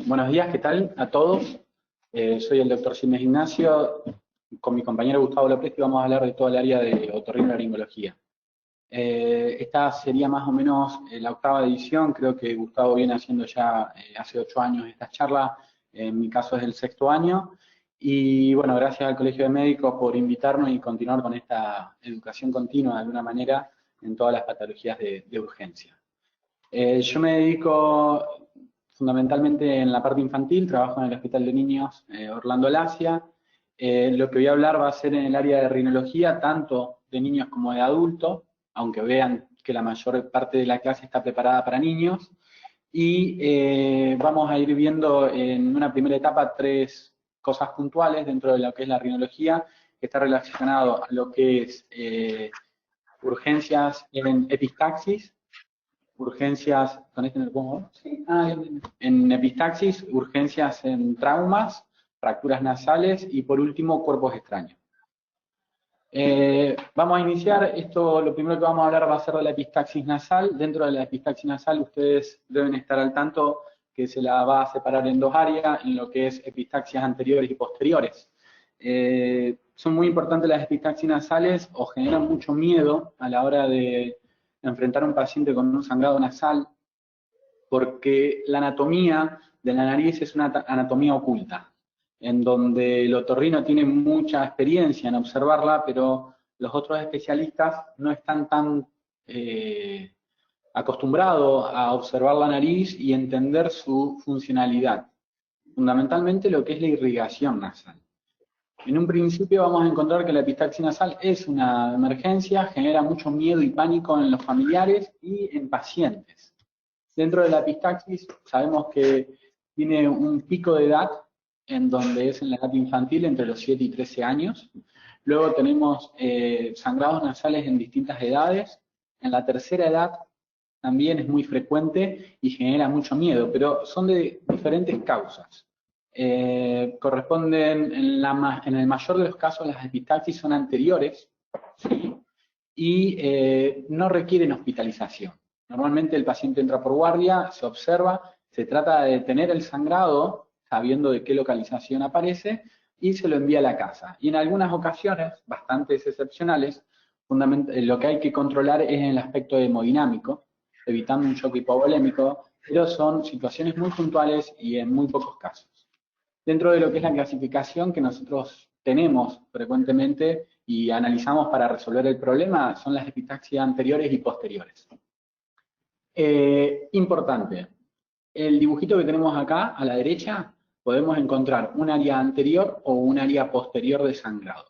Buenos días, ¿qué tal a todos? Soy el doctor Simes Ignacio. Con mi compañero Gustavo López y vamos a hablar de todo el área de otorrinolaringología. Esta sería más o menos la octava edición. Creo que Gustavo viene haciendo ya hace 8 años esta charla. En mi caso es el 6.º año. Y bueno, gracias al Colegio de Médicos por invitarnos y continuar con esta educación continua de alguna manera en todas las patologías de urgencia. Yo me dedico fundamentalmente en la parte infantil, trabajo en el Hospital de Niños Orlando Lacia. Lo que voy a hablar va a ser en el área de rinología, tanto de niños como de adultos, aunque vean que la mayor parte de la clase está preparada para niños. Y vamos a ir viendo en una primera etapa 3 cosas puntuales dentro de lo que es la rinología, que está relacionado a lo que es urgencias en epistaxis, urgencias, ¿con este me lo pongo? Sí. En epistaxis, urgencias en traumas, fracturas nasales y por último cuerpos extraños. Vamos a iniciar, lo primero que vamos a hablar va a ser de la epistaxis nasal. Dentro de la epistaxis nasal ustedes deben estar al tanto que se la va a separar en 2 áreas, en lo que es epistaxias anteriores y posteriores. Son muy importantes las epistaxis nasales o generan mucho miedo a la hora de enfrentar a un paciente con un sangrado nasal, porque la anatomía de la nariz es una anatomía oculta, en donde el otorrino tiene mucha experiencia en observarla, pero los otros especialistas no están tan acostumbrados a observar la nariz y entender su funcionalidad. Fundamentalmente lo que es la irrigación nasal. En un principio vamos a encontrar que la epistaxis nasal es una emergencia, genera mucho miedo y pánico en los familiares y en pacientes. Dentro de la epistaxis sabemos que tiene un pico de edad, en donde es en la edad infantil, entre los 7 y 13 años. Luego tenemos sangrados nasales en distintas edades. En la tercera edad también es muy frecuente y genera mucho miedo, pero son de diferentes causas. Corresponden, en el mayor de los casos, las epistaxis son anteriores, ¿sí? Y no requieren hospitalización. Normalmente el paciente entra por guardia, se observa, se trata de detener el sangrado, sabiendo de qué localización aparece, y se lo envía a la casa. Y en algunas ocasiones, bastante excepcionales, lo que hay que controlar es el aspecto hemodinámico, evitando un shock hipovolémico, pero son situaciones muy puntuales y en muy pocos casos. Dentro de lo que es la clasificación que nosotros tenemos frecuentemente y analizamos para resolver el problema, son las epistaxias anteriores y posteriores. Importante, el dibujito que tenemos acá a la derecha, podemos encontrar un área anterior o un área posterior de sangrado.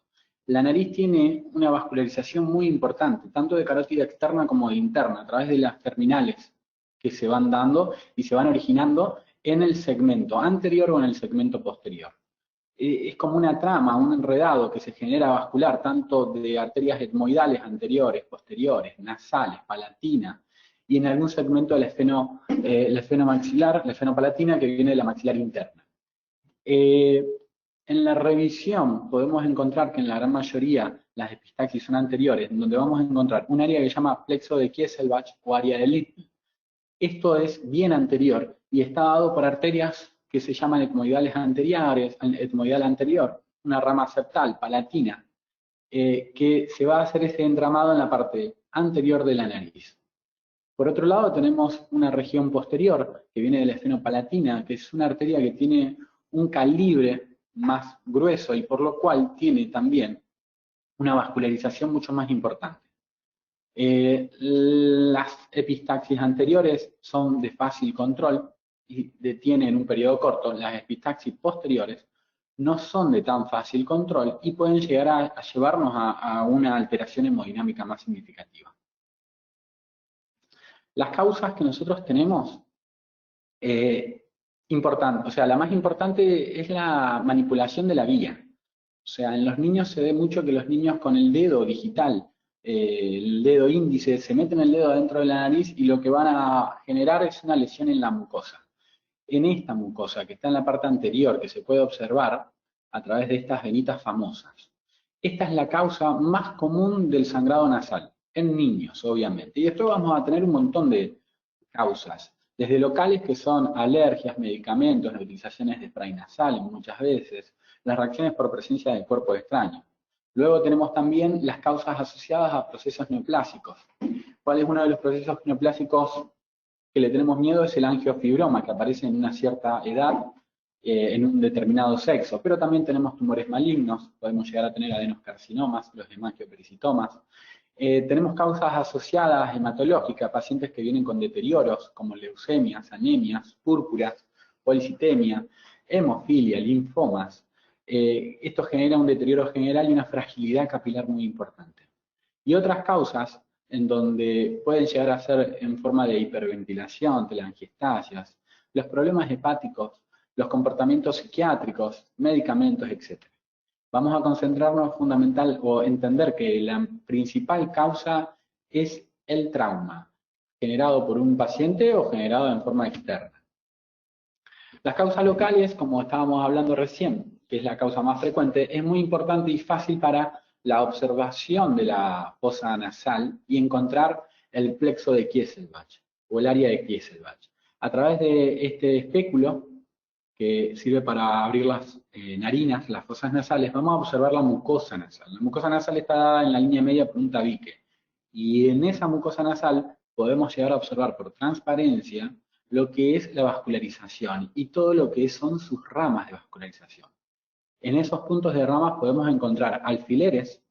La nariz tiene una vascularización muy importante, tanto de carótida externa como de interna, a través de las terminales que se van dando y se van originando en el segmento anterior o en el segmento posterior. Es como una trama, un enredado que se genera vascular, tanto de arterias etmoidales anteriores, posteriores, nasales, palatina, y en algún segmento del esfenomaxilar, la esfenopalatina, que viene de la maxilar interna. En la revisión podemos encontrar que en la gran mayoría las epistaxis son anteriores, donde vamos a encontrar un área que se llama plexo de Kieselbach o área de Littl. Esto es bien anterior y está dado por arterias que se llaman etmoidales anteriores, etmoidal anterior, una rama septal, palatina, que se va a hacer ese entramado en la parte anterior de la nariz. Por otro lado tenemos una región posterior que viene de la esfenopalatina, que es una arteria que tiene un calibre más grueso y por lo cual tiene también una vascularización mucho más importante. Las epistaxis anteriores son de fácil control y tienen un periodo corto. Las epistaxis posteriores no son de tan fácil control y pueden llegar a llevarnos a una alteración hemodinámica más significativa. Las causas que nosotros tenemos, o sea, la más importante es la manipulación de la vía. O sea, en los niños se ve mucho que los niños con el dedo digital, el dedo índice, se meten el dedo dentro de la nariz y lo que van a generar es una lesión en la mucosa. En esta mucosa, que está en la parte anterior, que se puede observar a través de estas venitas famosas. Esta es la causa más común del sangrado nasal, en niños, obviamente. Y después vamos a tener un montón de causas. Desde locales que son alergias, medicamentos, nebulizaciones de spray nasal muchas veces, las reacciones por presencia de cuerpos extraños. Luego tenemos también las causas asociadas a procesos neoplásicos. ¿Cuál es uno de los procesos neoplásicos que le tenemos miedo? Es el angiofibroma, que aparece en una cierta edad, en un determinado sexo. Pero también tenemos tumores malignos, podemos llegar a tener adenoscarcinomas, los hemangioperisitomas. Tenemos causas asociadas hematológicas, pacientes que vienen con deterioros como leucemias, anemias, púrpuras, policitemia, hemofilia, linfomas. Esto genera un deterioro general y una fragilidad capilar muy importante. Y otras causas en donde pueden llegar a ser en forma de hiperventilación, telangiectasias, los problemas hepáticos, los comportamientos psiquiátricos, medicamentos, etc. Vamos a concentrarnos fundamental o entender que la principal causa es el trauma, generado por un paciente o generado en forma externa. Las causas locales, como estábamos hablando recién, que es la causa más frecuente, es muy importante y fácil para la observación de la fosa nasal y encontrar el plexo de Kieselbach o el área de Kieselbach. A través de este espéculo, que sirve para abrir las narinas, las fosas nasales, vamos a observar la mucosa nasal. La mucosa nasal está dada en la línea media por un tabique. Y en esa mucosa nasal podemos llegar a observar por transparencia lo que es la vascularización y todo lo que son sus ramas de vascularización. En esos puntos de ramas podemos encontrar alfileres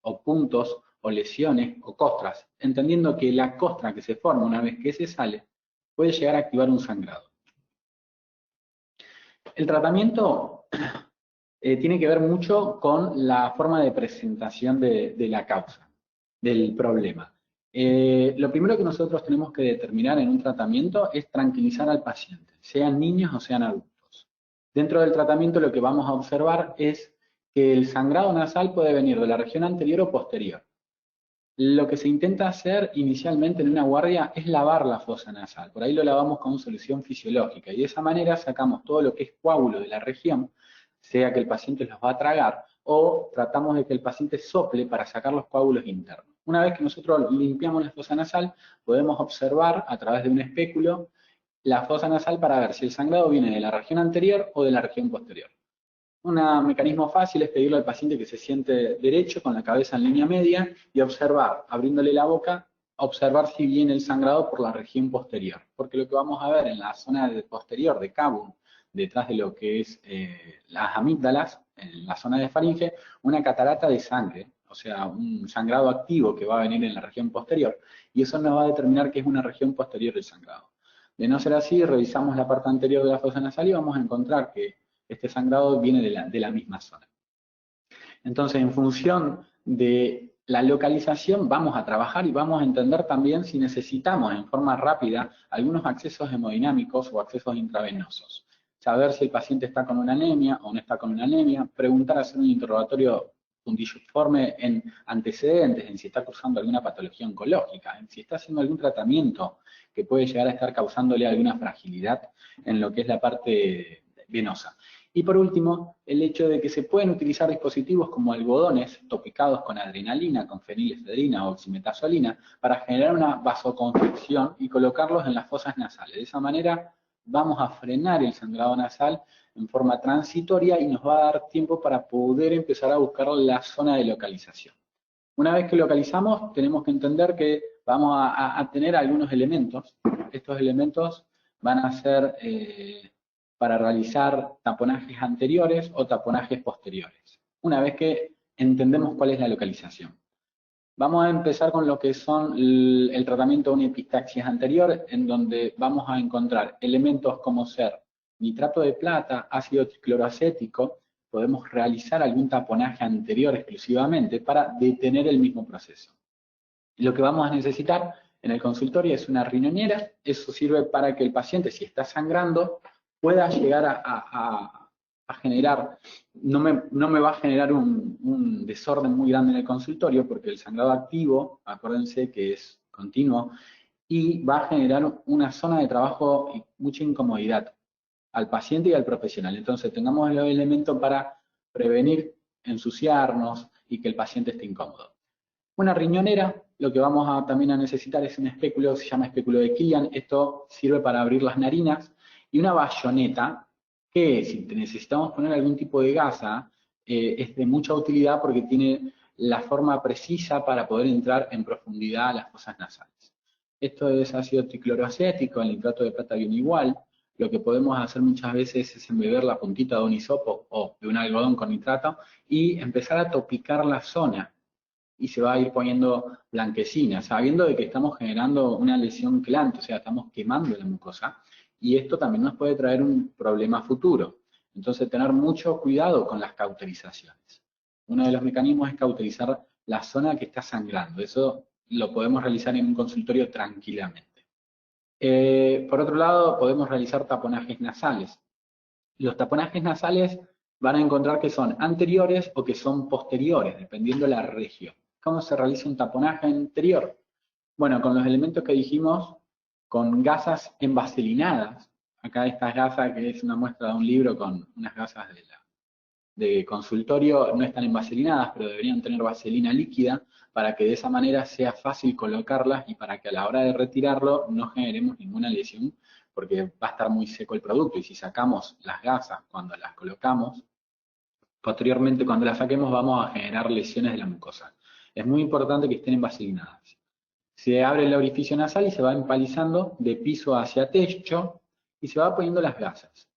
o puntos o lesiones o costras, entendiendo que la costra que se forma una vez que se sale puede llegar a activar un sangrado. El tratamiento tiene que ver mucho con la forma de presentación de la causa, del problema. Lo primero que nosotros tenemos que determinar en un tratamiento es tranquilizar al paciente, sean niños o sean adultos. Dentro del tratamiento lo que vamos a observar es que el sangrado nasal puede venir de la región anterior o posterior. Lo que se intenta hacer inicialmente en una guardia es lavar la fosa nasal. Por ahí lo lavamos con solución fisiológica y de esa manera sacamos todo lo que es coágulo de la región, sea que el paciente los va a tragar o tratamos de que el paciente sople para sacar los coágulos internos. Una vez que nosotros limpiamos la fosa nasal, podemos observar a través de un espéculo la fosa nasal para ver si el sangrado viene de la región anterior o de la región posterior. Un mecanismo fácil es pedirle al paciente que se siente derecho, con la cabeza en línea media, y observar, abriéndole la boca, observar si viene el sangrado por la región posterior. Porque lo que vamos a ver en la zona posterior de Cabum, detrás de lo que es las amígdalas, en la zona de faringe, una catarata de sangre, o sea, un sangrado activo que va a venir en la región posterior. Y eso nos va a determinar que es una región posterior del sangrado. De no ser así, revisamos la parte anterior de la fosa nasal y vamos a encontrar que este sangrado viene de la misma zona. Entonces, en función de la localización, vamos a trabajar y vamos a entender también si necesitamos en forma rápida algunos accesos hemodinámicos o accesos intravenosos. Saber si el paciente está con una anemia o no está con una anemia, preguntar, hacer un interrogatorio puntilliforme en antecedentes, en si está cursando alguna patología oncológica, en si está haciendo algún tratamiento que puede llegar a estar causándole alguna fragilidad en lo que es la parte venosa. Y por último, el hecho de que se pueden utilizar dispositivos como algodones topicados con adrenalina, con fenilefedrina o oximetazolina para generar una vasoconstricción y colocarlos en las fosas nasales. De esa manera vamos a frenar el sangrado nasal en forma transitoria y nos va a dar tiempo para poder empezar a buscar la zona de localización. Una vez que localizamos, tenemos que entender que vamos a tener algunos elementos. Estos elementos van a ser para realizar taponajes anteriores o taponajes posteriores, una vez que entendemos cuál es la localización. Vamos a empezar con lo que son el tratamiento de una epistaxis anterior, en donde vamos a encontrar elementos como ser nitrato de plata, ácido tricloroacético. Podemos realizar algún taponaje anterior exclusivamente para detener el mismo proceso. Lo que vamos a necesitar en el consultorio es una riñonera. Eso sirve para que el paciente, si está sangrando, pueda llegar a generar, no me va a generar un desorden muy grande en el consultorio, porque el sangrado activo, acuérdense que es continuo, y va a generar una zona de trabajo y mucha incomodidad al paciente y al profesional. Entonces tengamos los elementos para prevenir ensuciarnos y que el paciente esté incómodo. Una riñonera lo que vamos a también a necesitar es un espéculo, se llama espéculo de Killian. Esto sirve para abrir las narinas. Y una bayoneta, que si necesitamos poner algún tipo de gasa, es de mucha utilidad porque tiene la forma precisa para poder entrar en profundidad a las fosas nasales. Esto es ácido tricloroacético, el nitrato de plata viene igual. Lo que podemos hacer muchas veces es embeber la puntita de un hisopo o de un algodón con nitrato y empezar a topicar la zona. Y se va a ir poniendo blanquecina, sabiendo de que estamos generando una lesión quelante, o sea, estamos quemando la mucosa, y esto también nos puede traer un problema futuro. Entonces, tener mucho cuidado con las cauterizaciones. Uno de los mecanismos es cauterizar la zona que está sangrando. Eso lo podemos realizar en un consultorio tranquilamente. Por otro lado, podemos realizar taponajes nasales. Los taponajes nasales van a encontrar que son anteriores o que son posteriores, dependiendo de la región. ¿Cómo se realiza un taponaje anterior? Bueno, con los elementos que dijimos, con gasas envaselinadas. Acá esta gasa, que es una muestra de un libro con unas gasas de consultorio, no están envaselinadas, pero deberían tener vaselina líquida para que de esa manera sea fácil colocarlas y para que a la hora de retirarlo no generemos ninguna lesión, porque va a estar muy seco el producto, y si sacamos las gasas cuando las colocamos, posteriormente cuando las saquemos vamos a generar lesiones de la mucosa. Es muy importante que estén envaselinadas. Se abre el orificio nasal y se va empalizando de piso hacia techo y se va poniendo las gasas.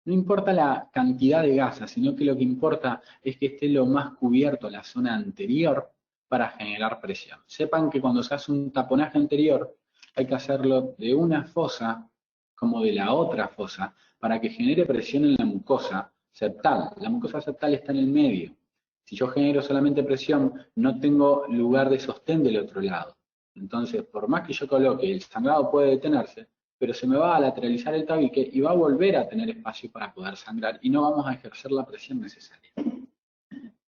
No importa la cantidad de gasas, sino que lo que importa es que esté lo más cubierto la zona anterior para generar presión. Sepan que cuando se hace un taponaje anterior hay que hacerlo de una fosa como de la otra fosa para que genere presión en la mucosa septal. La mucosa septal está en el medio. Si yo genero solamente presión, no tengo lugar de sostén del otro lado. Entonces, por más que yo coloque, el sangrado puede detenerse, pero se me va a lateralizar el tabique y va a volver a tener espacio para poder sangrar y no vamos a ejercer la presión necesaria.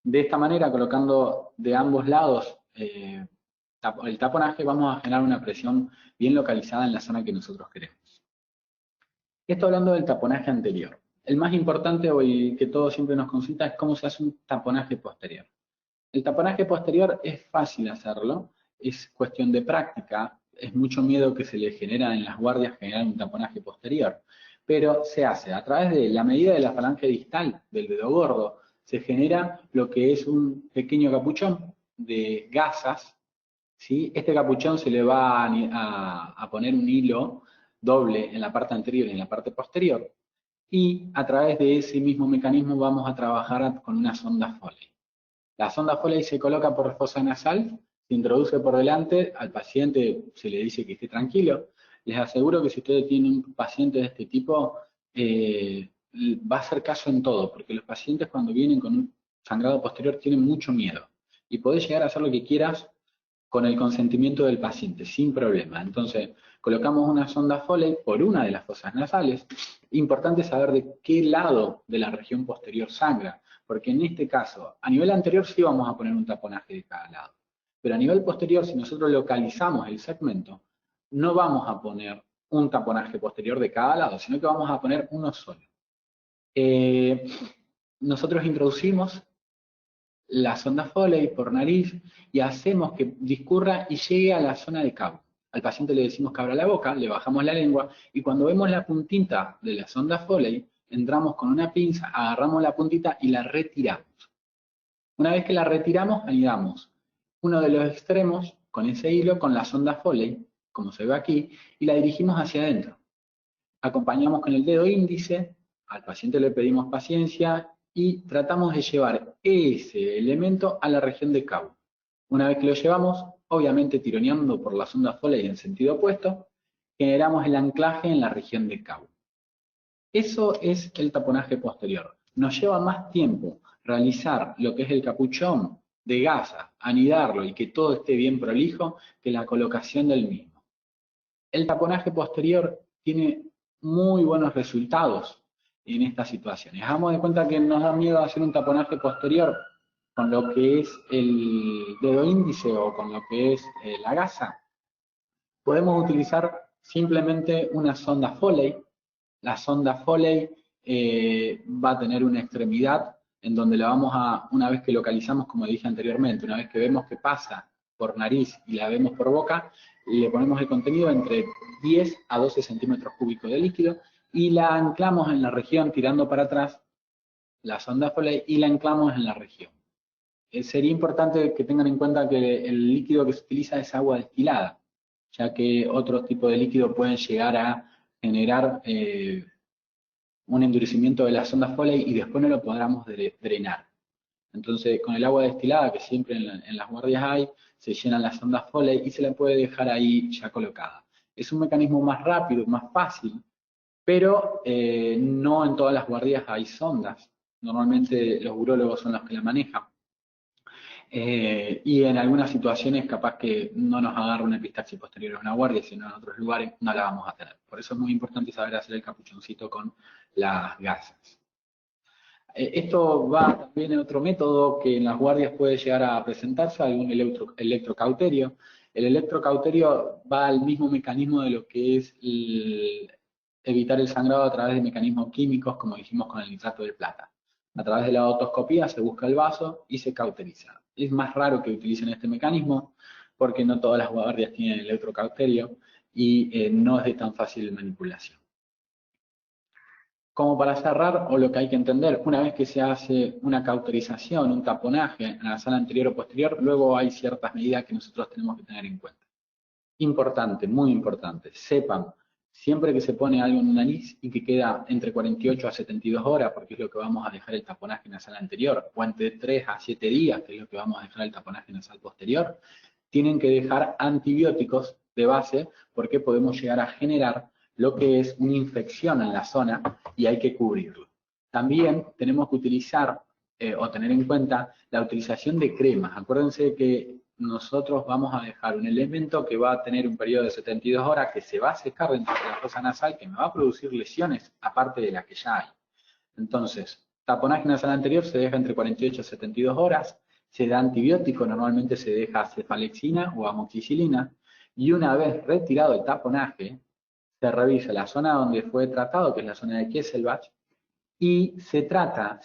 De esta manera, colocando de ambos lados el taponaje, vamos a generar una presión bien localizada en la zona que nosotros queremos. Esto hablando del taponaje anterior. El más importante hoy que todo siempre nos consulta es cómo se hace un taponaje posterior. El taponaje posterior es fácil hacerlo, es cuestión de práctica, es mucho miedo que se le genera en las guardias generar un taponaje posterior, pero se hace a través de la medida de la falange distal del dedo gordo, se genera lo que es un pequeño capuchón de gasas, ¿sí? Este capuchón se le va a poner un hilo doble en la parte anterior y en la parte posterior, y a través de ese mismo mecanismo vamos a trabajar con una sonda Foley. La sonda Foley se coloca por fosa nasal, se introduce por delante, al paciente se le dice que esté tranquilo. Les aseguro que si ustedes tienen un paciente de este tipo, va a hacer caso en todo, porque los pacientes cuando vienen con un sangrado posterior tienen mucho miedo. Y podés llegar a hacer lo que quieras con el consentimiento del paciente, sin problema. Entonces, colocamos una sonda Foley por una de las fosas nasales. Importante saber de qué lado de la región posterior sangra, porque en este caso, a nivel anterior sí vamos a poner un taponaje de cada lado, pero a nivel posterior, si nosotros localizamos el segmento, no vamos a poner un taponaje posterior de cada lado, sino que vamos a poner uno solo. Nosotros introducimos la sonda Foley por nariz y hacemos que discurra y llegue a la zona de cabo. Al paciente le decimos que abra la boca, le bajamos la lengua y cuando vemos la puntita de la sonda Foley, entramos con una pinza, agarramos la puntita y la retiramos. Una vez que la retiramos, anidamos uno de los extremos con ese hilo con la sonda Foley, como se ve aquí, y la dirigimos hacia adentro. Acompañamos con el dedo índice, al paciente le pedimos paciencia y tratamos de llevar ese elemento a la región de cabo. Una vez que lo llevamos, obviamente tironeando por la sonda Foley en sentido opuesto, generamos el anclaje en la región de cabo. Eso es el taponaje posterior. Nos lleva más tiempo realizar lo que es el capuchón de gasa, anidarlo y que todo esté bien prolijo, que la colocación del mismo. El taponaje posterior tiene muy buenos resultados en estas situaciones. Hagamos de cuenta que nos da miedo hacer un taponaje posterior con lo que es el dedo índice o con lo que es la gasa. Podemos utilizar simplemente una sonda Foley. La sonda Foley va a tener una extremidad en donde la vamos a, una vez que localizamos, como dije anteriormente, una vez que vemos que pasa por nariz y la vemos por boca, le ponemos el contenido entre 10 a 12 centímetros cúbicos de líquido y la anclamos en la región tirando para atrás la sonda Foley y la anclamos en la región. Sería importante que tengan en cuenta que el líquido que se utiliza es agua destilada, ya que otros tipos de líquido pueden llegar a generar un endurecimiento de la sonda Foley y después no lo podamos drenar. Entonces, con el agua destilada, que siempre en las guardias hay, se llenan las sondas Foley y se la puede dejar ahí ya colocada. Es un mecanismo más rápido, más fácil, pero no en todas las guardias hay sondas. Normalmente los urólogos son los que la manejan. Y en algunas situaciones capaz que no nos agarra una epistaxis posterior a una guardia, sino en otros lugares no la vamos a tener. Por eso es muy importante saber hacer el capuchoncito con las gasas. Esto va también en otro método que en las guardias puede llegar a presentarse, algún electrocauterio. El electrocauterio va al mismo mecanismo de lo que es evitar el sangrado a través de mecanismos químicos, como dijimos con el nitrato de plata. A través de la otoscopía se busca el vaso y se cauteriza. Es más raro que utilicen este mecanismo porque no todas las guardias tienen electrocauterio y no es de tan fácil manipulación. Como para cerrar, o lo que hay que entender, una vez que se hace una cauterización, un taponaje en la sala anterior o posterior, luego hay ciertas medidas que nosotros tenemos que tener en cuenta. Importante, muy importante, sepan, siempre que se pone algo en la nariz y que queda entre 48 a 72 horas, porque es lo que vamos a dejar el taponaje nasal anterior, o entre 3 a 7 días, que es lo que vamos a dejar el taponaje nasal posterior, tienen que dejar antibióticos de base, porque podemos llegar a generar lo que es una infección en la zona y hay que cubrirlo. También tenemos que utilizar o tener en cuenta la utilización de cremas. Acuérdense que nosotros vamos a dejar un elemento que va a tener un periodo de 72 horas, que se va a secar dentro de la fosa nasal, que me va a producir lesiones aparte de las que ya hay. Entonces, taponaje nasal anterior se deja entre 48 y 72 horas, se da antibiótico, normalmente se deja cefalexina o amoxicilina, y una vez retirado el taponaje, se revisa la zona donde fue tratado, que es la zona de Kesselbach, y se trata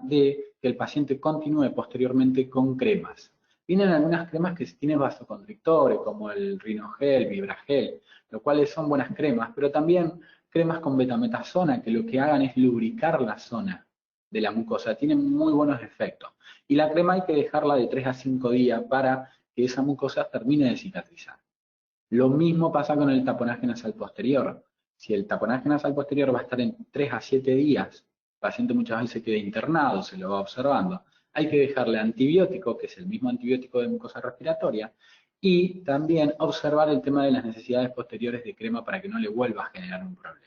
de que el paciente continúe posteriormente con cremas. Vienen algunas cremas que tienen vasoconstrictores, como el Rinogel, Vibragel, lo cuales son buenas cremas, pero también cremas con betametasona, que lo que hagan es lubricar la zona de la mucosa, tienen muy buenos efectos. Y la crema hay que dejarla de 3 a 5 días para que esa mucosa termine de cicatrizar. Lo mismo pasa con el taponaje nasal posterior. Si el taponaje nasal posterior va a estar en 3 a 7 días, el paciente muchas veces queda internado, se lo va observando, hay que dejarle antibiótico, que es el mismo antibiótico de mucosa respiratoria, y también observar el tema de las necesidades posteriores de crema para que no le vuelva a generar un problema.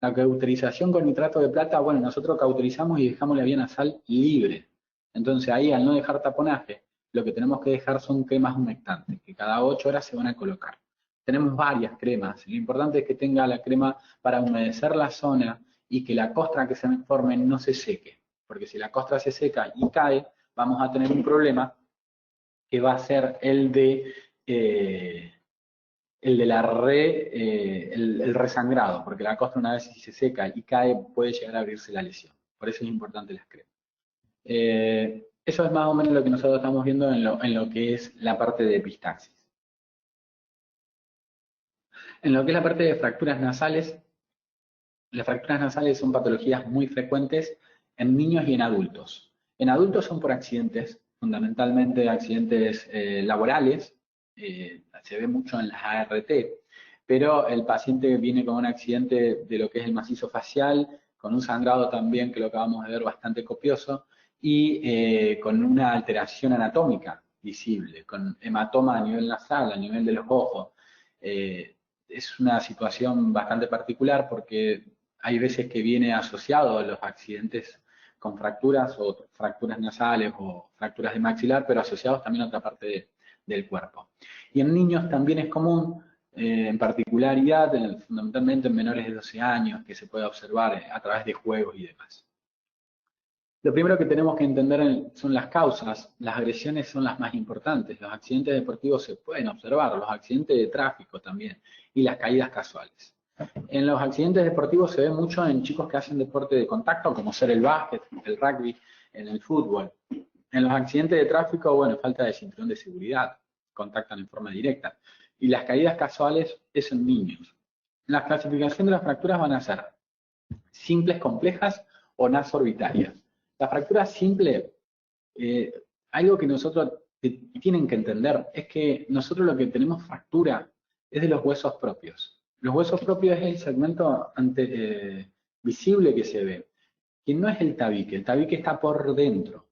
La cauterización con nitrato de plata, bueno, nosotros cauterizamos y dejamos la vía nasal libre. Entonces ahí, al no dejar taponaje, lo que tenemos que dejar son cremas humectantes, que cada 8 horas se van a colocar. Tenemos varias cremas, lo importante es que tenga la crema para humedecer la zona y que la costra que se forme no se seque, porque si la costra se seca y cae, vamos a tener un problema que va a ser el de el resangrado, porque la costra una vez si se seca y cae puede llegar a abrirse la lesión. Por eso es importante las cremas. Eso es más o menos lo que nosotros estamos viendo en lo que es la parte de epistaxis. En lo que es la parte de fracturas nasales, las fracturas nasales son patologías muy frecuentes en niños y en adultos. En adultos son por accidentes, fundamentalmente accidentes laborales, se ve mucho en las ART, pero el paciente viene con un accidente de lo que es el macizo facial, con un sangrado también que lo acabamos de ver bastante copioso, y con una alteración anatómica visible, con hematoma a nivel nasal, a nivel de los ojos. Es una situación bastante particular porque hay veces que viene asociado a los accidentes con fracturas o fracturas nasales o fracturas de maxilar, pero asociados también a otra parte del cuerpo. Y en niños también es común, en particularidad, fundamentalmente en menores de 12 años, que se puede observar a través de juegos y demás. Lo primero que tenemos que entender son las causas. Las agresiones son las más importantes. Los accidentes deportivos se pueden observar, los accidentes de tráfico también, y las caídas casuales. En los accidentes deportivos se ve mucho en chicos que hacen deporte de contacto, como ser el básquet, el rugby, en el fútbol. En los accidentes de tráfico, bueno, falta de cinturón de seguridad. contactan en forma directa. Y las caídas casuales es en niños. La clasificación de las fracturas van a ser simples, complejas o nasorbitarias. La fractura simple, algo que nosotros tienen que entender es que nosotros lo que tenemos fractura es de los huesos propios. Los huesos propios es el segmento visible que se ve, que no es el tabique está por dentro.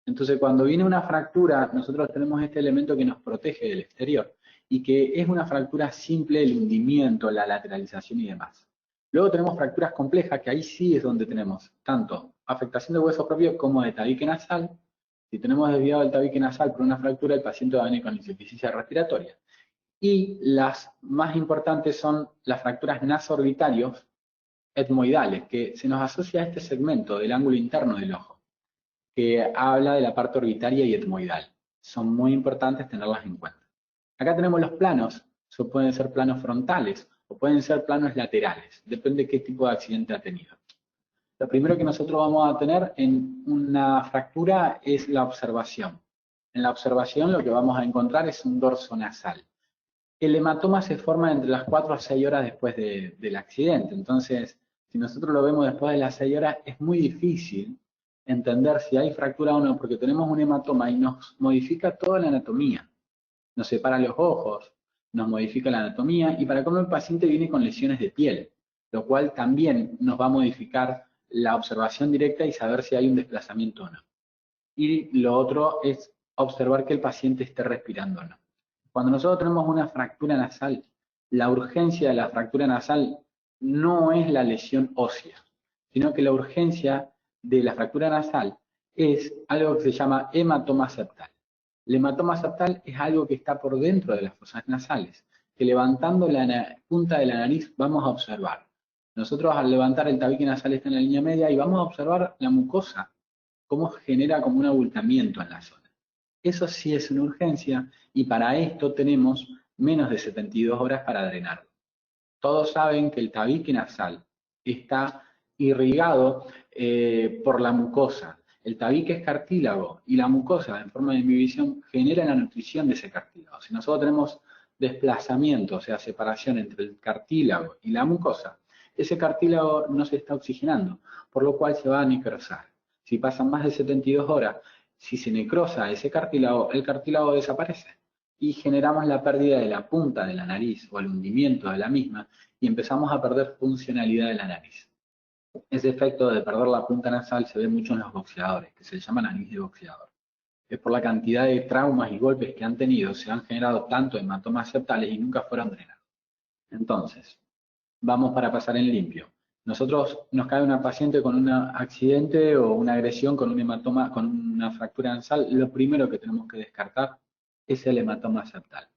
Entonces cuando viene una fractura, nosotros tenemos este elemento que nos protege del exterior, y que es una fractura simple, el hundimiento, la lateralización y demás. Luego tenemos fracturas complejas, que ahí sí es donde tenemos tanto afectación de hueso propio como de tabique nasal. Si tenemos desviado el tabique nasal por una fractura, el paciente va a venir con insuficiencia respiratoria. Y las más importantes son las fracturas nasoorbitalio etmoidales, que se nos asocia a este segmento del ángulo interno del ojo, que habla de la parte orbitaria y etmoidal. Son muy importantes tenerlas en cuenta. Acá tenemos los planos, pueden ser planos frontales o pueden ser planos laterales, depende de qué tipo de accidente ha tenido. Lo primero que nosotros vamos a tener en una fractura es la observación. En la observación lo que vamos a encontrar es un dorso nasal. El hematoma se forma entre las 4 a 6 horas después del accidente, entonces si nosotros lo vemos después de las 6 horas es muy difícil entender si hay fractura o no, porque tenemos un hematoma y nos modifica toda la anatomía. Nos separa los ojos, nos modifica la anatomía, y para cómo el paciente viene con lesiones de piel, lo cual también nos va a modificar la observación directa y saber si hay un desplazamiento o no. Y lo otro es observar que el paciente esté respirando o no. Cuando nosotros tenemos una fractura nasal, la urgencia de la fractura nasal no es la lesión ósea, sino que la urgencia de la fractura nasal es algo que se llama hematoma septal. El hematoma septal es algo que está por dentro de las fosas nasales, que levantando la punta de la nariz vamos a observar. Nosotros al levantar el tabique nasal está en la línea media y vamos a observar la mucosa, cómo genera como un abultamiento en la zona. Eso sí es una urgencia, y para esto tenemos menos de 72 horas para drenarlo. Todos saben que el tabique nasal está irrigado por la mucosa. El tabique es cartílago y la mucosa en forma de imbibición genera la nutrición de ese cartílago. Si nosotros tenemos desplazamiento, o sea, separación entre el cartílago y la mucosa, ese cartílago no se está oxigenando, por lo cual se va a necrosar. Si pasan más de 72 horas, si se necrosa ese cartílago, el cartílago desaparece y generamos la pérdida de la punta de la nariz o el hundimiento de la misma y empezamos a perder funcionalidad de la nariz. Ese efecto de perder la punta nasal se ve mucho en los boxeadores, que se llama nariz de boxeador. Es por la cantidad de traumas y golpes que han tenido, se han generado tanto hematomas septales y nunca fueron drenados. Entonces, vamos para pasar en limpio. Nosotros nos cae una paciente con un accidente o una agresión con un hematoma, con una fractura nasal, lo primero que tenemos que descartar es el hematoma septal.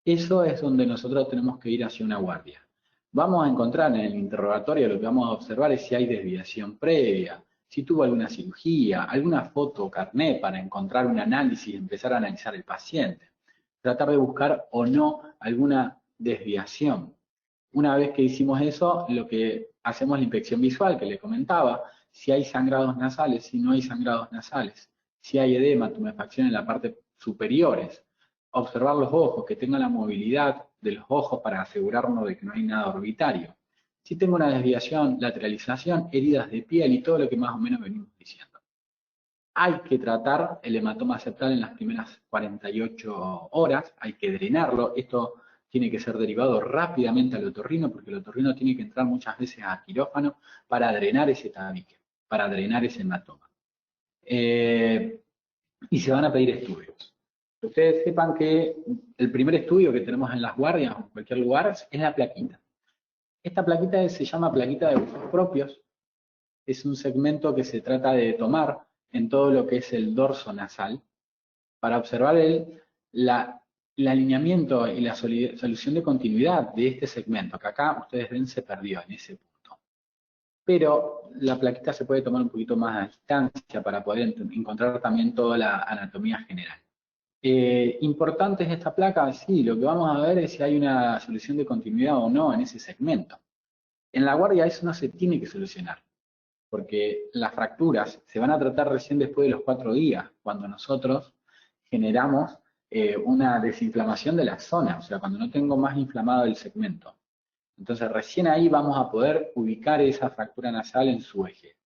Eso es donde nosotros tenemos que ir hacia una guardia. Vamos a encontrar en el interrogatorio, lo que vamos a observar es si hay desviación previa, si tuvo alguna cirugía, alguna foto o carné para encontrar un análisis y empezar a analizar el paciente. Tratar de buscar o no alguna desviación. Una vez que hicimos eso, lo que hacemos la inspección visual que le comentaba, si hay sangrados nasales, si no hay sangrados nasales, si hay edema, tumefacción en la parte superiores, observar los ojos, que tengan la movilidad de los ojos para asegurarnos de que no hay nada orbitario. Si tengo una desviación, lateralización, heridas de piel y todo lo que más o menos venimos diciendo. Hay que tratar el hematoma septal en las primeras 48 horas, hay que drenarlo. Esto tiene que ser derivado rápidamente al otorrino, porque el otorrino tiene que entrar muchas veces a quirófano para drenar ese tabique, para drenar ese hematoma. Y se van a pedir estudios. Que ustedes sepan que el primer estudio que tenemos en las guardias o en cualquier lugar es la plaquita. Esta plaquita se llama plaquita de huesos propios. Es un segmento que se trata de tomar en todo lo que es el dorso nasal para observar el alineamiento y la solución de continuidad de este segmento, que acá ustedes ven se perdió en ese punto. Pero la plaquita se puede tomar un poquito más a distancia para poder encontrar también toda la anatomía general. ¿Importante es esta placa? Sí, lo que vamos a ver es si hay una solución de continuidad o no en ese segmento. En la guardia eso no se tiene que solucionar, porque las fracturas se van a tratar recién después de los 4 días, cuando nosotros generamos una desinflamación de la zona, o sea, cuando no tengo más inflamado el segmento. Entonces recién ahí vamos a poder ubicar esa fractura nasal en su eje.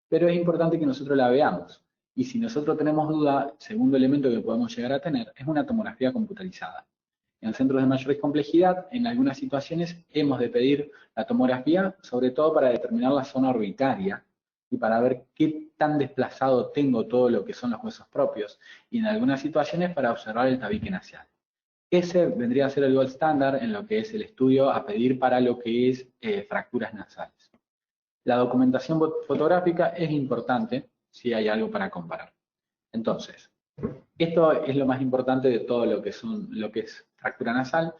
Pero es importante que nosotros la veamos. Y si nosotros tenemos duda, el segundo elemento que podemos llegar a tener es una tomografía computarizada. En centros de mayor complejidad, en algunas situaciones hemos de pedir la tomografía, sobre todo para determinar la zona orbitaria y para ver qué tan desplazado tengo todo lo que son los huesos propios, y en algunas situaciones para observar el tabique nasal. Ese vendría a ser el gold standard en lo que es el estudio a pedir para lo que es fracturas nasales. La documentación fotográfica es importante si hay algo para comparar. Entonces, esto es lo más importante de todo lo que es fractura nasal,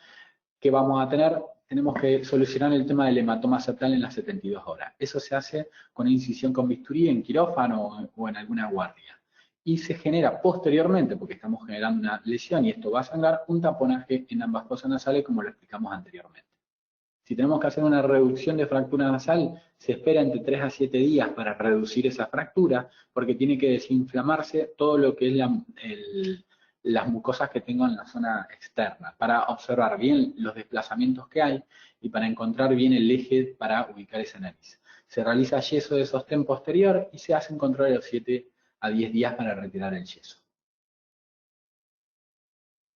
que vamos a tener. Tenemos que solucionar el tema del hematoma septal en las 72 horas. Eso se hace con incisión con bisturí en quirófano o en alguna guardia. Y se genera posteriormente, porque estamos generando una lesión y esto va a sangrar, un taponaje en ambas fosas nasales, como lo explicamos anteriormente. Si tenemos que hacer una reducción de fractura nasal, se espera entre 3 a 7 días para reducir esa fractura, porque tiene que desinflamarse todo lo que es las mucosas que tengo en la zona externa, para observar bien los desplazamientos que hay y para encontrar bien el eje para ubicar esa nariz. Se realiza yeso de sostén posterior y se hace un control de los 7 a 10 días para retirar el yeso.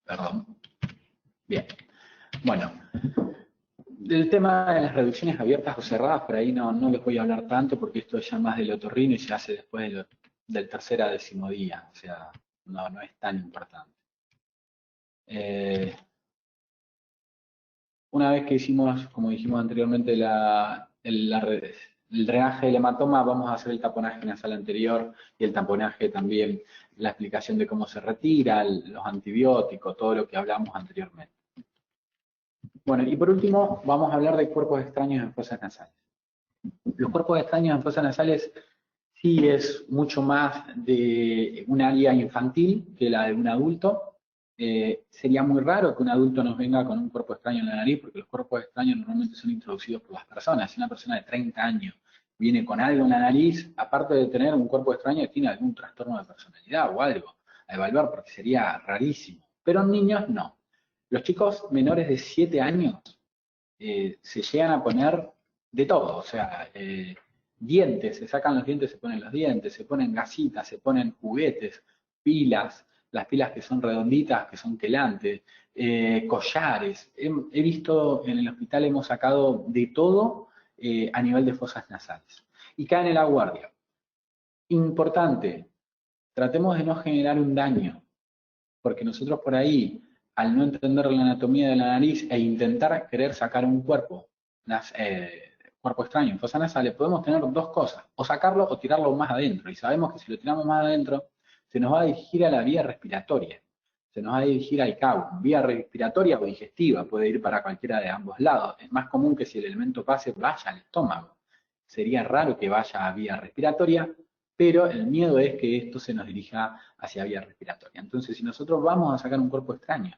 Perdón. Bien. Bueno. Del tema de las reducciones abiertas o cerradas, por ahí no les voy a hablar tanto porque esto es ya más del otorrino y se hace después del tercer a décimo día, o sea, no es tan importante. Una vez que hicimos, como dijimos anteriormente, el drenaje del hematoma, vamos a hacer el taponaje nasal anterior y el taponaje también, la explicación de cómo se retira, los antibióticos, todo lo que hablamos anteriormente. Bueno, y por último, vamos a hablar de cuerpos extraños en fosas nasales. Los cuerpos extraños en fosas nasales sí es mucho más de un área infantil que la de un adulto. Sería muy raro que un adulto nos venga con un cuerpo extraño en la nariz, porque los cuerpos extraños normalmente son introducidos por las personas. Si una persona de 30 años viene con algo en la nariz, aparte de tener un cuerpo extraño, tiene algún trastorno de personalidad o algo a evaluar, porque sería rarísimo. Pero en niños no. Los chicos menores de 7 años se llegan a poner de todo, o sea, dientes, se sacan los dientes, se ponen los dientes, se ponen gasitas, se ponen juguetes, pilas, las pilas que son redonditas, que son quelantes, collares. He visto en el hospital, hemos sacado de todo a nivel de fosas nasales. Y caen en la guardia. Importante, tratemos de no generar un daño, porque nosotros por ahí, al no entender la anatomía de la nariz e intentar querer sacar un cuerpo extraño en fosa nasal, podemos tener dos cosas, o sacarlo o tirarlo más adentro, y sabemos que si lo tiramos más adentro, se nos va a dirigir a la vía respiratoria, se nos va a dirigir al cabo, vía respiratoria o digestiva, puede ir para cualquiera de ambos lados. Es más común que si el elemento pase vaya al estómago, sería raro que vaya a vía respiratoria, pero el miedo es que esto se nos dirija hacia vía respiratoria. Entonces, si nosotros vamos a sacar un cuerpo extraño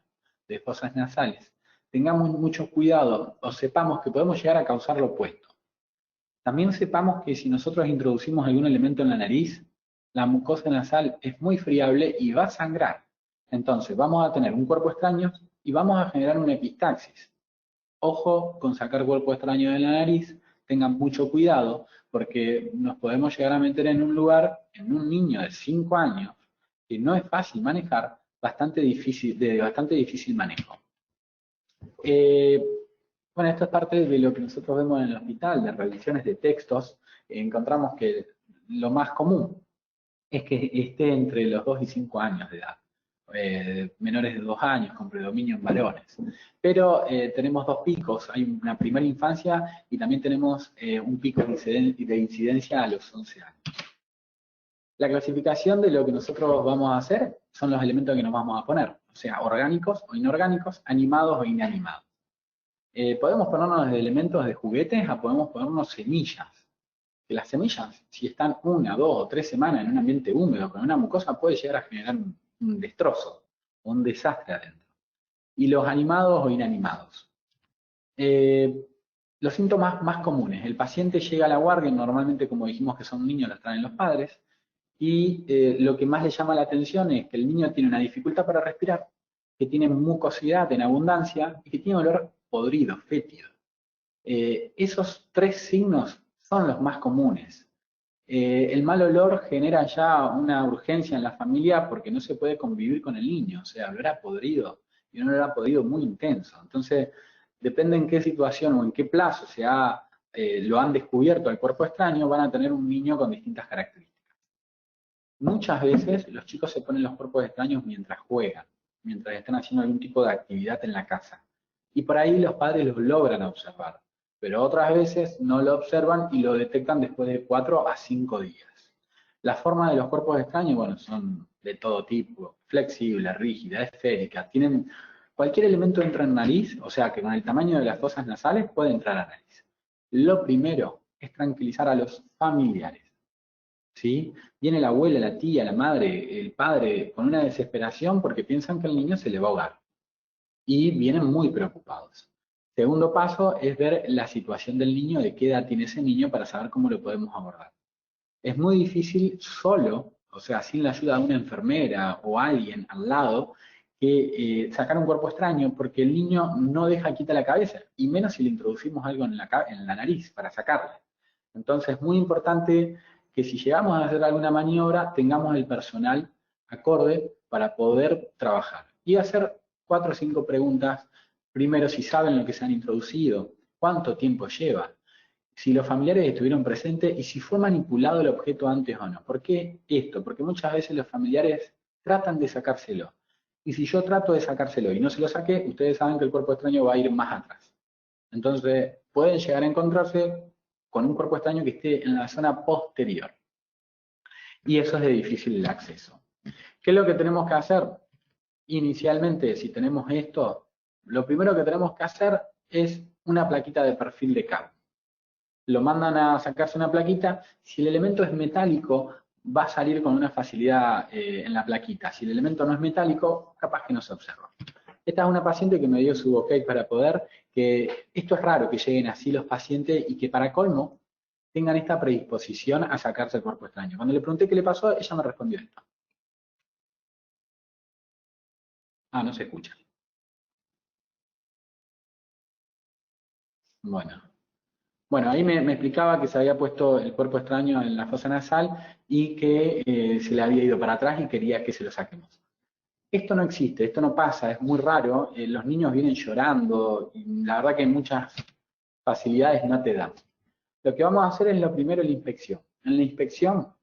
de fosas nasales, tengamos mucho cuidado o sepamos que podemos llegar a causar lo opuesto. También sepamos que si nosotros introducimos algún elemento en la nariz, la mucosa nasal es muy friable y va a sangrar. Entonces, vamos a tener un cuerpo extraño y vamos a generar una epistaxis. Ojo con sacar cuerpo extraño de la nariz, tengan mucho cuidado, porque nos podemos llegar a meter en un lugar, en un niño de 5 años, que no es fácil manejar, de bastante difícil manejo. Bueno, esto es parte de lo que nosotros vemos en el hospital, de revisiones de textos. Encontramos que lo más común es que esté entre los 2 y 5 años de edad. Menores de 2 años, con predominio en varones. Pero tenemos dos picos, hay una primera infancia y también tenemos un pico de incidencia a los 11 años. La clasificación de lo que nosotros vamos a hacer son los elementos que nos vamos a poner, o sea, orgánicos o inorgánicos, animados o inanimados. Podemos ponernos de elementos de juguetes a podemos ponernos semillas. Que las semillas, si están 1, 2 o 3 semanas en un ambiente húmedo con una mucosa, puede llegar a generar un destrozo, un desastre adentro. Y los animados o inanimados. Los síntomas más comunes. El paciente llega a la guardia, normalmente como dijimos que son niños, los traen los padres, y lo que más le llama la atención es que el niño tiene una dificultad para respirar, que tiene mucosidad en abundancia y que tiene olor podrido, fétido. Esos 3 signos son los más comunes. El mal olor genera ya una urgencia en la familia porque no se puede convivir con el niño, o sea, olor a podrido, y un olor a podrido muy intenso. Entonces, depende en qué situación o en qué plazo lo han descubierto al cuerpo extraño, van a tener un niño con distintas características. Muchas veces los chicos se ponen los cuerpos extraños mientras juegan, mientras están haciendo algún tipo de actividad en la casa. Y por ahí los padres los logran observar, pero otras veces no lo observan y lo detectan después de 4 a 5 días. Las formas de los cuerpos extraños, bueno, son de todo tipo, flexible, rígida, esférica, tienen cualquier elemento entra en nariz, o sea que con el tamaño de las fosas nasales puede entrar a nariz. Lo primero es tranquilizar a los familiares. ¿Sí? Viene la abuela, la tía, la madre, el padre con una desesperación porque piensan que el niño se le va a ahogar y vienen muy preocupados. Segundo paso es ver la situación del niño, de qué edad tiene ese niño para saber cómo lo podemos abordar. Es muy difícil solo, o sea, sin la ayuda de una enfermera o alguien al lado, que sacar un cuerpo extraño porque el niño no deja quieta la cabeza, y menos si le introducimos algo en la nariz para sacarle. Entonces es muy importante que si llegamos a hacer alguna maniobra, tengamos el personal acorde para poder trabajar. Y hacer 4 o 5 preguntas, primero si saben lo que se han introducido, cuánto tiempo lleva, si los familiares estuvieron presentes y si fue manipulado el objeto antes o no. ¿Por qué esto? Porque muchas veces los familiares tratan de sacárselo. Y si yo trato de sacárselo y no se lo saqué, ustedes saben que el cuerpo extraño va a ir más atrás. Entonces, pueden llegar a encontrarse con un cuerpo extraño que esté en la zona posterior. Y eso es de difícil acceso. ¿Qué es lo que tenemos que hacer? Inicialmente, si tenemos esto, lo primero que tenemos que hacer es una plaquita de perfil de carne. Lo mandan a sacarse una plaquita. Si el elemento es metálico, va a salir con una facilidad en la plaquita. Si el elemento no es metálico, capaz que no se observa. Esta es una paciente que me dio su ok para poder, que esto es raro que lleguen así los pacientes y que para colmo tengan esta predisposición a sacarse el cuerpo extraño. Cuando le pregunté qué le pasó, ella me respondió esto. Ah, no se escucha. Bueno, ahí me explicaba que se había puesto el cuerpo extraño en la fosa nasal y que se le había ido para atrás y quería que se lo saquemos. Esto no existe, esto no pasa, es muy raro. Los niños vienen llorando y la verdad que muchas facilidades no te dan. Lo que vamos a hacer es lo primero, la inspección. En la inspección,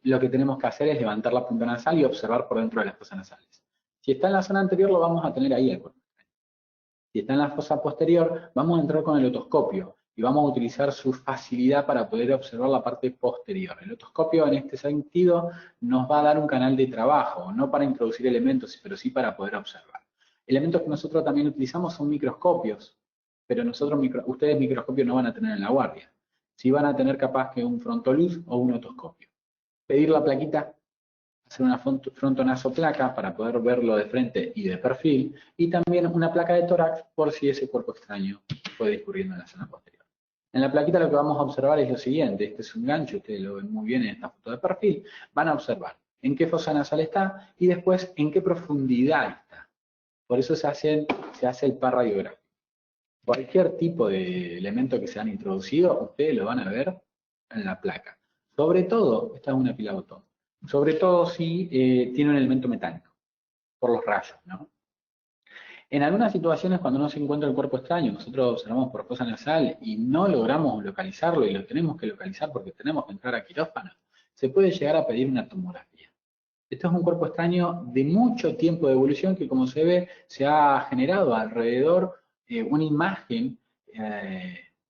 lo que tenemos que hacer es levantar la punta nasal y observar por dentro de las fosas nasales. Si está en la zona anterior, lo vamos a tener ahí el cuerpo. Si está en la fosa posterior, vamos a entrar con el otoscopio y vamos a utilizar su facilidad para poder observar la parte posterior. El otoscopio en este sentido nos va a dar un canal de trabajo, no para introducir elementos, pero sí para poder observar. Elementos que nosotros también utilizamos son microscopios, pero ustedes microscopios no van a tener en la guardia. Sí van a tener capaz que un frontoluz o un otoscopio. Pedir la plaquita, hacer una frontonasoplaca para poder verlo de frente y de perfil, y también una placa de tórax por si ese cuerpo extraño fue discurriendo en la zona posterior. En la plaquita lo que vamos a observar es lo siguiente, este es un gancho, ustedes lo ven muy bien en esta foto de perfil, van a observar en qué fosa nasal está y después en qué profundidad está. Por eso se hace el par radiográfico. Cualquier tipo de elemento que se han introducido, ustedes lo van a ver en la placa. Sobre todo, esta es una pila botón, sobre todo si tiene un elemento metálico, por los rayos, ¿no? En algunas situaciones, cuando no se encuentra el cuerpo extraño, nosotros observamos por fosa nasal y no logramos localizarlo y lo tenemos que localizar porque tenemos que entrar a quirófano, se puede llegar a pedir una tomografía. Esto es un cuerpo extraño de mucho tiempo de evolución que, como se ve, se ha generado alrededor una imagen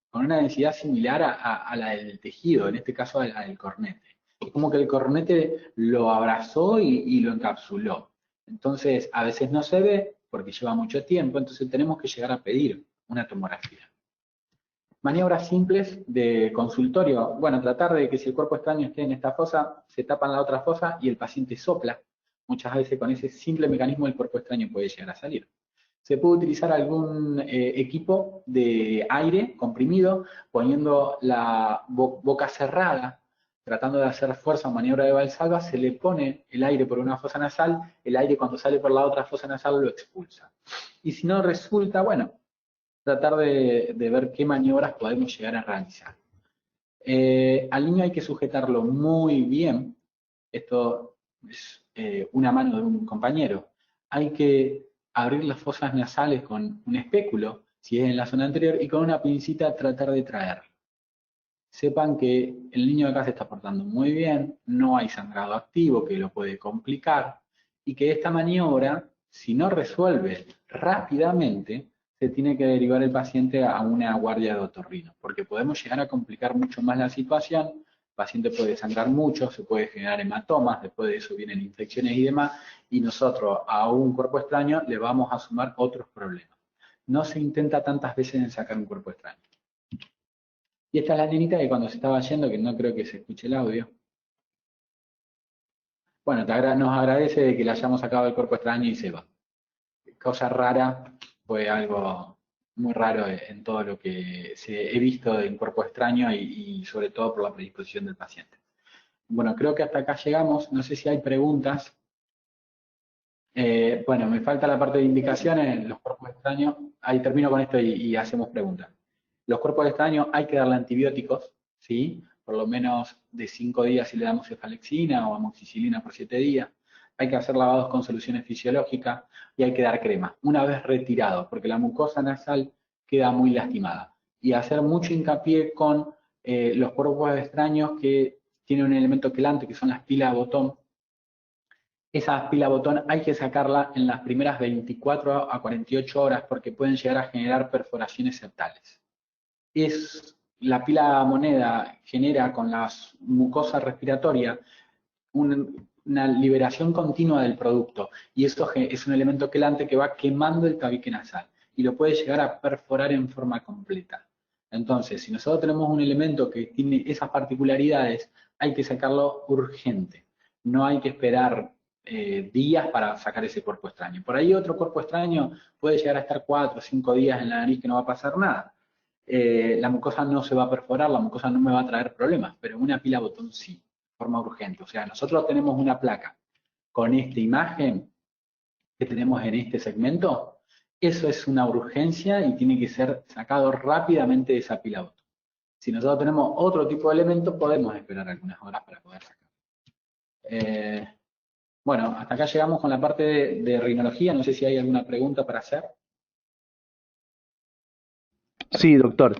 con una densidad similar a la del tejido, en este caso a la del cornete. Es como que el cornete lo abrazó y lo encapsuló. Entonces, a veces no se ve porque lleva mucho tiempo, entonces tenemos que llegar a pedir una tomografía. Maniobras simples de consultorio. Bueno, tratar de que si el cuerpo extraño esté en esta fosa, se tapa en la otra fosa y el paciente sopla. Muchas veces con ese simple mecanismo el cuerpo extraño puede llegar a salir. Se puede utilizar algún equipo de aire comprimido, poniendo la boca cerrada tratando de hacer fuerza o maniobra de Valsalva, se le pone el aire por una fosa nasal, el aire cuando sale por la otra fosa nasal lo expulsa. Y si no resulta, bueno, tratar de ver qué maniobras podemos llegar a realizar. Al niño hay que sujetarlo muy bien. Esto es una mano de un compañero. Hay que abrir las fosas nasales con un espéculo, si es en la zona anterior, y con una pincita tratar de traerlo. Sepan que el niño de acá se está portando muy bien, no hay sangrado activo que lo puede complicar, y que esta maniobra, si no resuelve rápidamente, se tiene que derivar el paciente a una guardia de otorrino, porque podemos llegar a complicar mucho más la situación. El paciente puede sangrar mucho, se puede generar hematomas, después de eso vienen infecciones y demás, y nosotros a un cuerpo extraño le vamos a sumar otros problemas. No se intenta tantas veces en sacar un cuerpo extraño. Y esta es la nenita que cuando se estaba yendo, que no creo que se escuche el audio. Bueno, nos agradece de que le hayamos sacado el cuerpo extraño y se va. Cosa rara, fue algo muy raro en todo lo que he visto en cuerpo extraño y sobre todo por la predisposición del paciente. Bueno, creo que hasta acá llegamos. No sé si hay preguntas. Bueno, me falta la parte de indicaciones, los cuerpos extraños. Ahí termino con esto y hacemos preguntas. Los cuerpos extraños hay que darle antibióticos, ¿sí? Por lo menos de 5 días si le damos cefalexina o amoxicilina por 7 días. Hay que hacer lavados con soluciones fisiológicas y hay que dar crema, una vez retirado, porque la mucosa nasal queda muy lastimada. Y hacer mucho hincapié con los cuerpos extraños que tienen un elemento quelante, que son las pilas de botón. Esa pila botón hay que sacarla en las primeras 24 a 48 horas porque pueden llegar a generar perforaciones septales. La pila moneda genera con la mucosa respiratoria una liberación continua del producto y eso es un elemento quelante que va quemando el tabique nasal y lo puede llegar a perforar en forma completa. Entonces, si nosotros tenemos un elemento que tiene esas particularidades, hay que sacarlo urgente. No hay que esperar días para sacar ese cuerpo extraño. Por ahí otro cuerpo extraño puede llegar a estar 4 o 5 días en la nariz que no va a pasar nada. La mucosa no se va a perforar, la mucosa no me va a traer problemas, pero una pila botón sí, de forma urgente. O sea, nosotros tenemos una placa con esta imagen que tenemos en este segmento, eso es una urgencia y tiene que ser sacado rápidamente de esa pila botón. Si nosotros tenemos otro tipo de elemento, podemos esperar algunas horas para poder sacarlo. Bueno, hasta acá llegamos con la parte de rinología. No sé si hay alguna pregunta para hacer. Sí, doctor.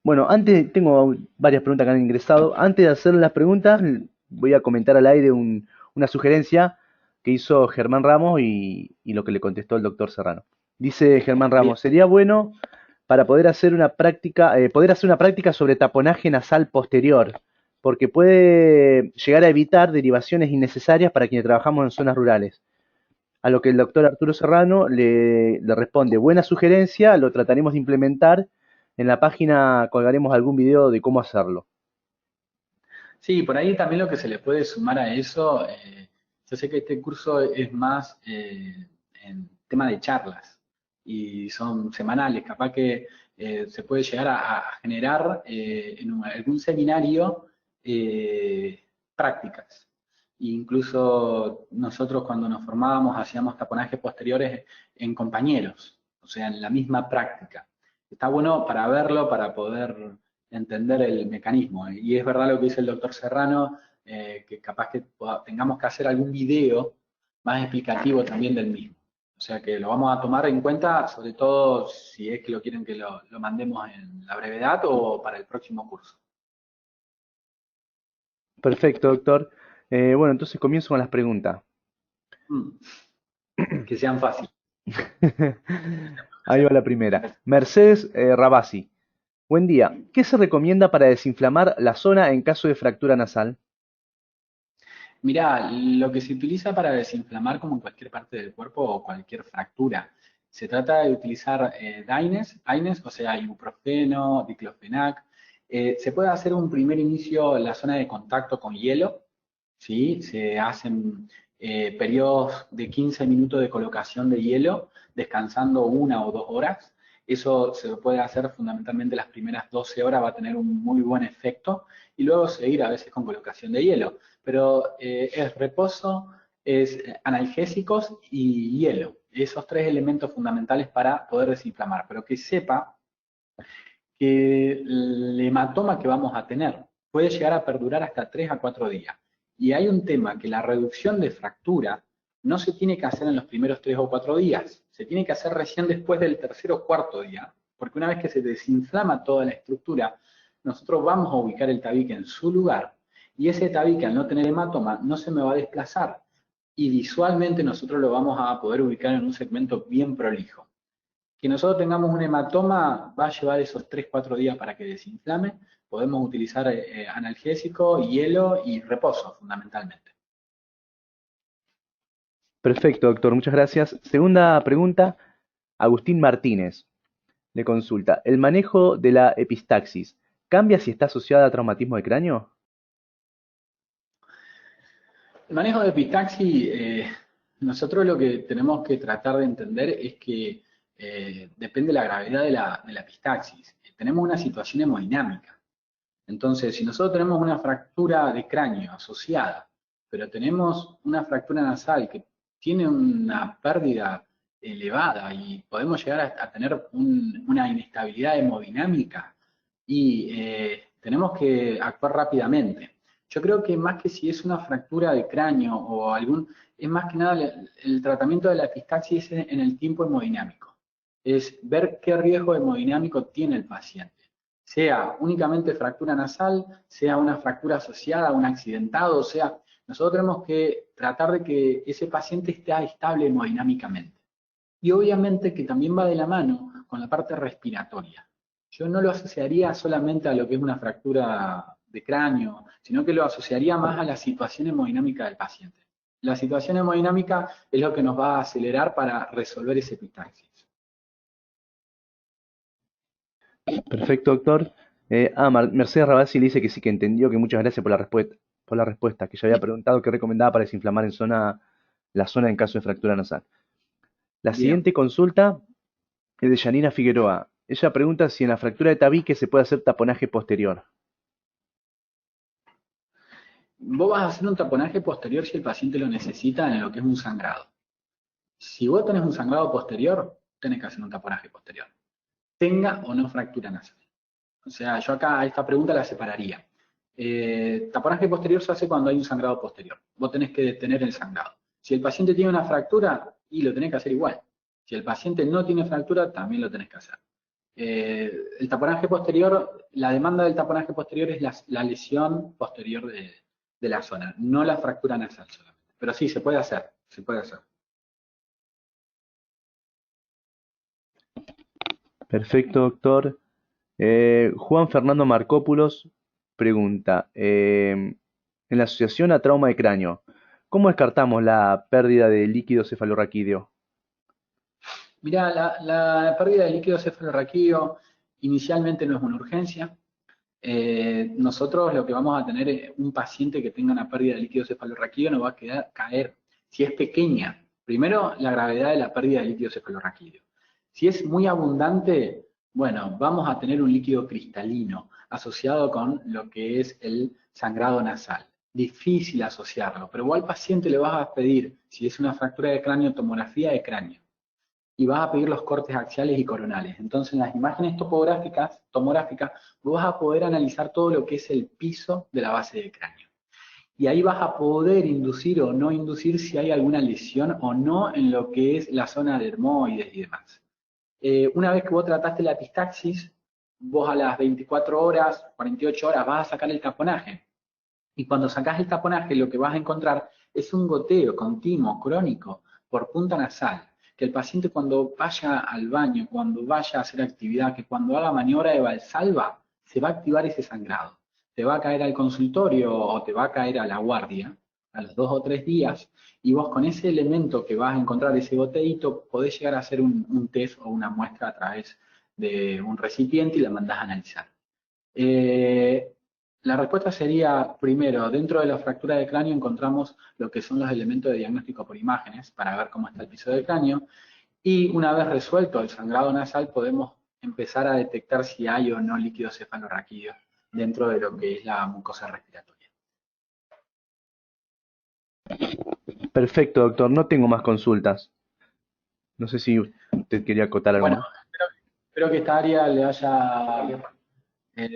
Bueno, antes tengo varias preguntas que han ingresado. Antes de hacer las preguntas, voy a comentar al aire una sugerencia que hizo Germán Ramos y lo que le contestó el doctor Serrano. Dice Germán Bien. Ramos, sería bueno para poder hacer una práctica sobre taponaje nasal posterior, porque puede llegar a evitar derivaciones innecesarias para quienes trabajamos en zonas rurales. A lo que el doctor Arturo Serrano le responde, buena sugerencia, lo trataremos de implementar. En la página colgaremos algún video de cómo hacerlo. Sí, por ahí también lo que se le puede sumar a eso, yo sé que este curso es más en tema de charlas y son semanales, capaz que se puede llegar a generar en algún seminario prácticas. Incluso nosotros cuando nos formábamos hacíamos taponajes posteriores en compañeros, o sea, en la misma práctica. Está bueno para verlo, para poder entender el mecanismo. Y es verdad lo que dice el doctor Serrano, que capaz que tengamos que hacer algún video más explicativo también del mismo. O sea que lo vamos a tomar en cuenta, sobre todo si es que lo quieren que lo mandemos en la brevedad o para el próximo curso. Perfecto, doctor. Bueno, entonces comienzo con las preguntas. Mm, que sean fáciles. Ahí va la primera. Mercedes Rabasi. Buen día. ¿Qué se recomienda para desinflamar la zona en caso de fractura nasal? Mirá, lo que se utiliza para desinflamar como en cualquier parte del cuerpo o cualquier fractura, se trata de utilizar AINES, o sea, ibuprofeno, diclofenac. Se puede hacer un primer inicio en la zona de contacto con hielo, ¿sí? Se hacen periodos de 15 minutos de colocación de hielo, descansando 1 o 2 horas, Eso se puede hacer fundamentalmente las primeras 12 horas, va a tener un muy buen efecto, y luego seguir a veces con colocación de hielo. Pero es reposo, es analgésicos y hielo. Esos tres elementos fundamentales para poder desinflamar. Pero que sepa que el hematoma que vamos a tener puede llegar a perdurar hasta 3 a 4 días. Y hay un tema que la reducción de fractura no se tiene que hacer en los primeros 3 o 4 días, se tiene que hacer recién después del tercer o cuarto día, porque una vez que se desinflama toda la estructura, nosotros vamos a ubicar el tabique en su lugar, y ese tabique al no tener hematoma no se me va a desplazar, y visualmente nosotros lo vamos a poder ubicar en un segmento bien prolijo. Que nosotros tengamos un hematoma va a llevar esos 3-4 días para que desinflame. Podemos utilizar analgésico, hielo y reposo, fundamentalmente. Perfecto, doctor, muchas gracias. Segunda pregunta, Agustín Martínez le consulta, ¿el manejo de la epistaxis cambia si está asociada a traumatismo de cráneo? El manejo de epistaxis, nosotros lo que tenemos que tratar de entender es que depende de la gravedad de la epistaxis. Tenemos una situación hemodinámica. Entonces, si nosotros tenemos una fractura de cráneo asociada, pero tenemos una fractura nasal que tiene una pérdida elevada y podemos llegar a tener una inestabilidad hemodinámica y tenemos que actuar rápidamente. Yo creo que más que si es una fractura de cráneo o algún, es más que nada el tratamiento de la epistaxis en el tiempo hemodinámico. Es ver qué riesgo hemodinámico tiene el paciente, sea únicamente fractura nasal, sea una fractura asociada a un accidentado, sea, nosotros tenemos que tratar de que ese paciente esté estable hemodinámicamente. Y obviamente que también va de la mano con la parte respiratoria. Yo no lo asociaría solamente a lo que es una fractura de cráneo, sino que lo asociaría más a la situación hemodinámica del paciente. La situación hemodinámica es lo que nos va a acelerar para resolver ese epistaxis. Perfecto, doctor. Mercedes Rabasi le dice que sí que entendió, que muchas gracias por la respuesta, que yo había Bien, preguntado qué recomendaba para desinflamar la zona en caso de fractura nasal. La bien. siguiente consulta es de Yanina Figueroa. Ella pregunta si en la fractura de tabique se puede hacer taponaje posterior. Vos vas a hacer un taponaje posterior si el paciente lo necesita en lo que es un sangrado. Si vos tenés un sangrado posterior, tenés que hacer un taponaje posterior, tenga o no fractura nasal. O sea, yo acá a esta pregunta la separaría. Taponaje posterior se hace cuando hay un sangrado posterior. Vos tenés que detener el sangrado. Si el paciente tiene una fractura, y lo tenés que hacer igual. Si el paciente no tiene fractura, también lo tenés que hacer. El taponaje posterior, la demanda del taponaje posterior es la lesión posterior de la zona, no la fractura nasal solamente. Pero sí, se puede hacer, se puede hacer. Perfecto, doctor. Juan Fernando Marcópulos pregunta, en la asociación a trauma de cráneo, ¿cómo descartamos la pérdida de líquido cefalorraquídeo? Mirá, la pérdida de líquido cefalorraquídeo inicialmente no es una urgencia. Nosotros lo que vamos a tener es un paciente que tenga una pérdida de líquido cefalorraquídeo nos va a caer, si es pequeña, primero la gravedad de la pérdida de líquido cefalorraquídeo. Si es muy abundante, bueno, vamos a tener un líquido cristalino asociado con lo que es el sangrado nasal. Difícil asociarlo, pero igual al paciente le vas a pedir, si es una fractura de cráneo, tomografía de cráneo y vas a pedir los cortes axiales y coronales. Entonces, en las imágenes tomográficas, vos vas a poder analizar todo lo que es el piso de la base de cráneo. Y ahí vas a poder inducir o no inducir si hay alguna lesión o no en lo que es la zona de dermoides y demás. Una vez que vos trataste la epistaxis, vos a las 24 horas, 48 horas vas a sacar el taponaje. Y cuando sacás el taponaje, lo que vas a encontrar es un goteo continuo, crónico, por punta nasal. Que el paciente cuando vaya al baño, cuando vaya a hacer actividad, que cuando haga maniobra de Valsalva, se va a activar ese sangrado. Te va a caer al consultorio o te va a caer a la guardia a los 2 o 3 días, y vos con ese elemento que vas a encontrar, ese goteíto, podés llegar a hacer un test o una muestra a través de un recipiente y la mandás a analizar. Eh, la respuesta sería, primero, dentro de la fractura de cráneo encontramos lo que son los elementos de diagnóstico por imágenes para ver cómo está el piso del cráneo. Y una vez resuelto el sangrado nasal, podemos empezar a detectar si hay o no líquido cefalorraquídeo dentro de lo que es la mucosa respiratoria. Perfecto, doctor. No tengo más consultas. No sé si usted quería acotar algo Bueno, más. espero que esta área le haya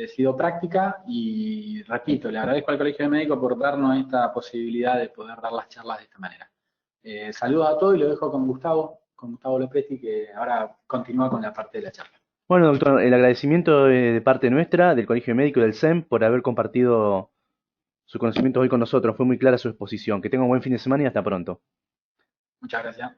sido práctica y repito, le agradezco al Colegio de Médicos por darnos esta posibilidad de poder dar las charlas de esta manera. Saludos a todos y lo dejo con Gustavo Lopresti, que ahora continúa con la parte de la charla. Bueno, doctor, el agradecimiento de parte nuestra, del Colegio Médico y del SEM, por haber compartido su conocimiento hoy con nosotros. Fue muy clara su exposición. Que tenga un buen fin de semana y hasta pronto. Muchas gracias.